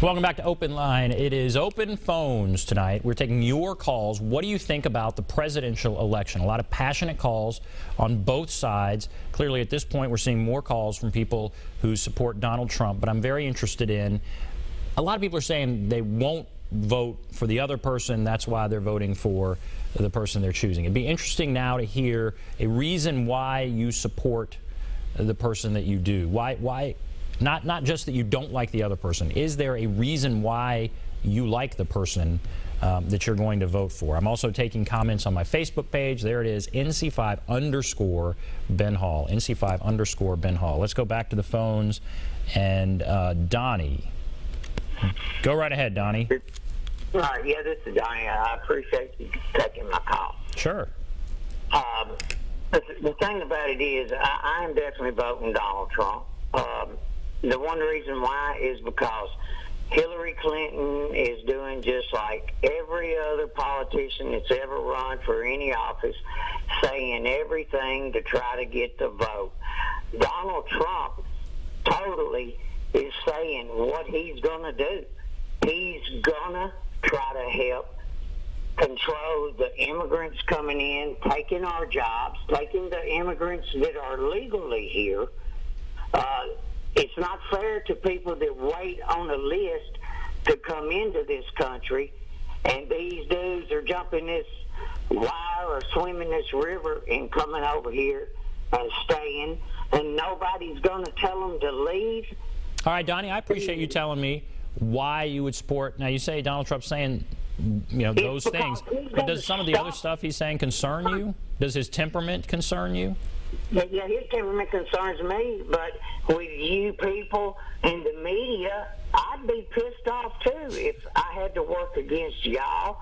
Welcome back to Open Line. It is open phones tonight. We're taking your calls. What do you think about the presidential election? A lot of passionate calls on both sides. Clearly, at this point, we're seeing more calls from people who support Donald Trump, but I'm very interested in, a lot of people are saying they won't vote for the other person. That's why they're voting for the person they're choosing. It'd be interesting now to hear a reason why you support the person that you do. Why? Not just that you don't like the other person. Is there a reason why you like the person that you're going to vote for? I'm also taking comments on my Facebook page. There it is, NC5_Ben Hall. NC5_Ben Hall. Let's go back to the phones. And Donnie. Go right ahead, Donnie. Yeah, this is Donnie. I appreciate you taking my call. Sure. The thing about it is, I am definitely voting Donald Trump. The one reason why is because Hillary Clinton is doing just like every other politician that's ever run for any office, saying everything to try to get the vote. Donald Trump totally is saying what he's going to do. He's going to try to help control the immigrants coming in, taking our jobs, taking the immigrants that are legally here. It's not fair to people that wait on a list to come into this country, and these dudes are jumping this wire or swimming this river and coming over here and staying, and nobody's going to tell them to leave. All right, Donnie, I appreciate you telling me why you would support. Now, you say Donald Trump's saying, those things, but does some of the other stuff he's saying concern you? Does his temperament concern you? Yeah, his temperament concerns me, but with you people in the media, I'd be pissed off too if I had to work against y'all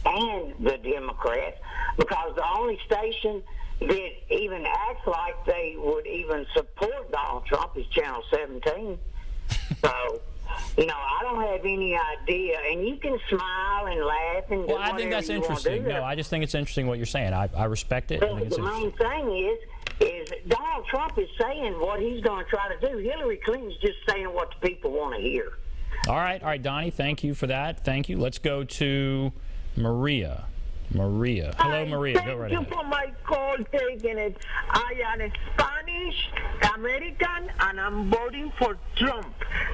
and the Democrats, because the only station that even acts like they would even support Donald Trump is Channel 17. So, I don't have any idea, and you can smile and laugh and do I think that's interesting. No, I just think it's interesting what you're saying. I respect it. I think it's the main thing is Donald Trump is saying what he's going to try to do. Hillary Clinton's just saying what the people want to hear. All right, Donnie, thank you for that. Thank you. Let's go to Maria. Hello, Maria. Go right ahead. Thank you for my call taking it. I am a Spanish American, and I'm voting for Trump.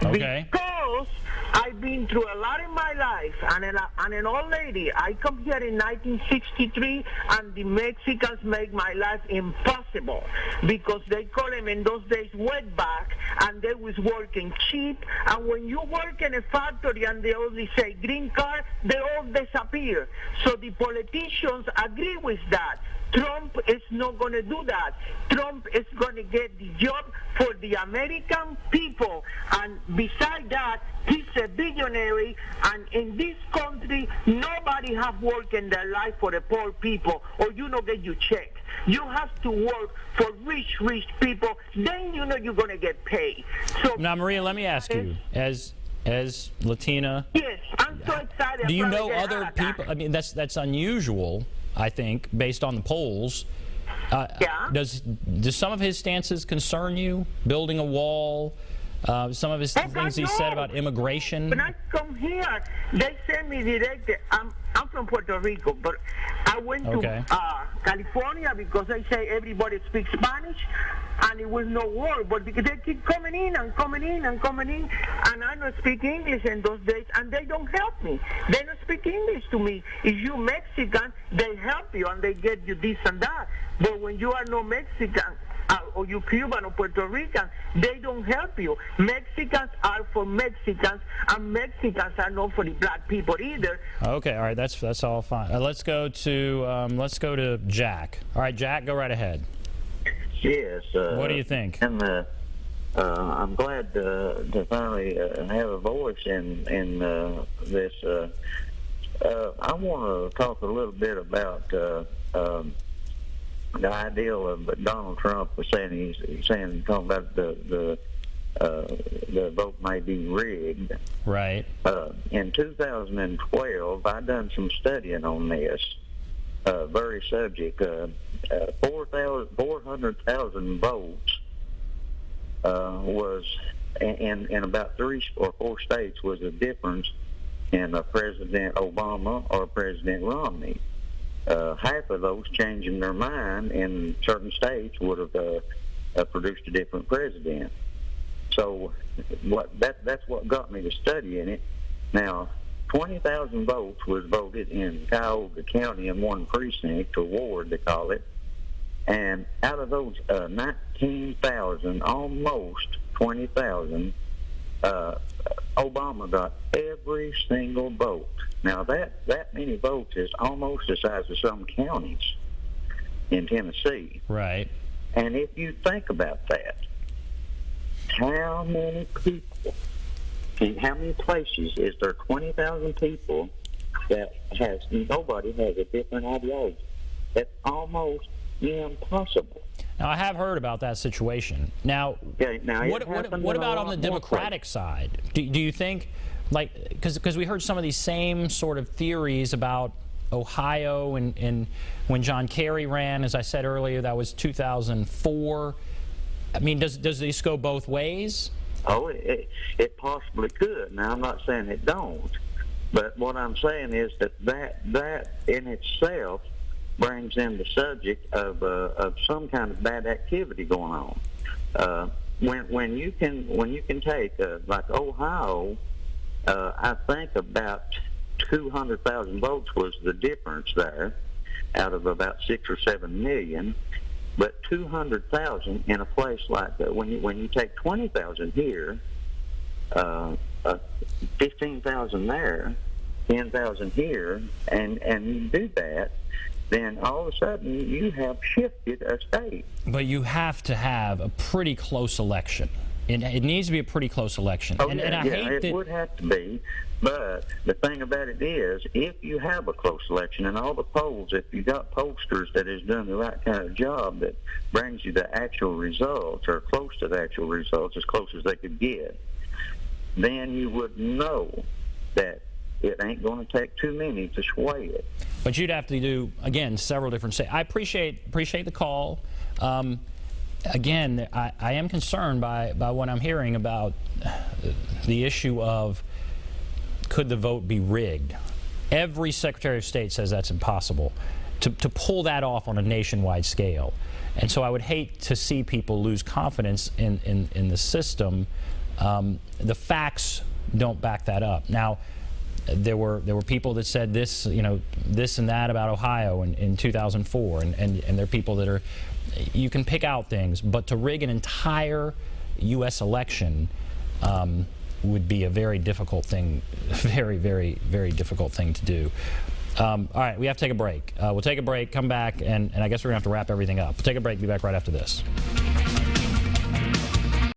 Okay. Because I've been through a lot in my life. And an old lady. I come here in 1963, and the Mexicans make my life impossible because they call them in those days wetback, and they was working cheap. And when you work in a factory and they only say green card, they all disappear. So the politicians agree with that. Trump is not going to do that. Trump is going to get the job for the American people. And besides that, he's a billionaire. And in this country, nobody have work in their life for the poor people, or you don't get your check. You have to work for rich people. Then you're going to get paid. So now, Maria, let me ask you, as Latina. Yes, I'm so excited. Do you know other people? I mean, that's unusual, I think, based on the polls. Yeah. Does some of his stances concern you? Building a wall, some of his things he said about immigration. When I come here, they send me direct. I'm from Puerto Rico, but I went to California because they say everybody speaks Spanish, and it was no war. But because they keep coming in, and I don't speak English in those days, and they don't help me. They don't speak English to me. If you Mexican, they help you and they get you this and that. But when you are no Mexican, or you Cuban or Puerto Rican, they don't help you. Mexicans are for Mexicans, and Mexicans are not for the black people either. Okay, all right, that's all fine. Let's go to Jack. All right, Jack, go right ahead. Yes. What do you think? And I'm glad to finally have a voice in this. I want to talk a little bit about the ideal of Donald Trump was saying talking about the vote may be rigged. Right. In 2012, I done some studying on this very subject. 400,000 votes was in about 3 or 4 states was a difference in President Obama or President Romney. Half of those changing their mind in certain states would have produced a different president. So that's what got me to studying it. Now, 20,000 votes was voted in Cuyahoga County in one precinct, or ward they call it. And out of those 19,000, almost 20,000, Obama got every single vote. Now, that many votes is almost the size of some counties in Tennessee. Right. And if you think about that, how many people, in how many places is there 20,000 people that nobody has a different ideology? That's almost impossible. Now, I have heard about that situation. Now, Okay, now what about on the Democratic side? Do you think, like, because we heard some of these same sort of theories about Ohio and when John Kerry ran, as I said earlier, that was 2004. I mean, does this go both ways? Oh, it possibly could. Now, I'm not saying it don't, but what I'm saying is that in itself brings in the subject of some kind of bad activity going on. When you can take like Ohio, I think about 200,000 votes was the difference there, out of about 6 or 7 million. But 200,000 in a place like that, when you take 20,000 here, 15,000 there, 10,000 here, and you do that, then all of a sudden you have shifted a state. But you have to have a pretty close election. It needs to be a pretty close election. Oh, and yeah, I hate that it would have to be. But the thing about it is, if you have a close election and all the polls, if you got pollsters that is doing the right kind of job that brings you the actual results or close to the actual results, as close as they could get, then you would know that it ain't going to take too many to sway it. But you'd have to do, again, several different states. I appreciate the call. Again, I am concerned by what I'm hearing about the issue of could the vote be rigged. Every Secretary of State says that's impossible to pull that off on a nationwide scale. And so I would hate to see people lose confidence in the system. The facts don't back that up. Now, there were people that said this and that about Ohio in 2004, and there are people that are, you can pick out things, but to rig an entire U.S. election would be a very difficult thing, very, very, very difficult thing to do. All right, we have to take a break. We'll take a break, come back, and I guess we're going to have to wrap everything up. We'll take a break, be back right after this.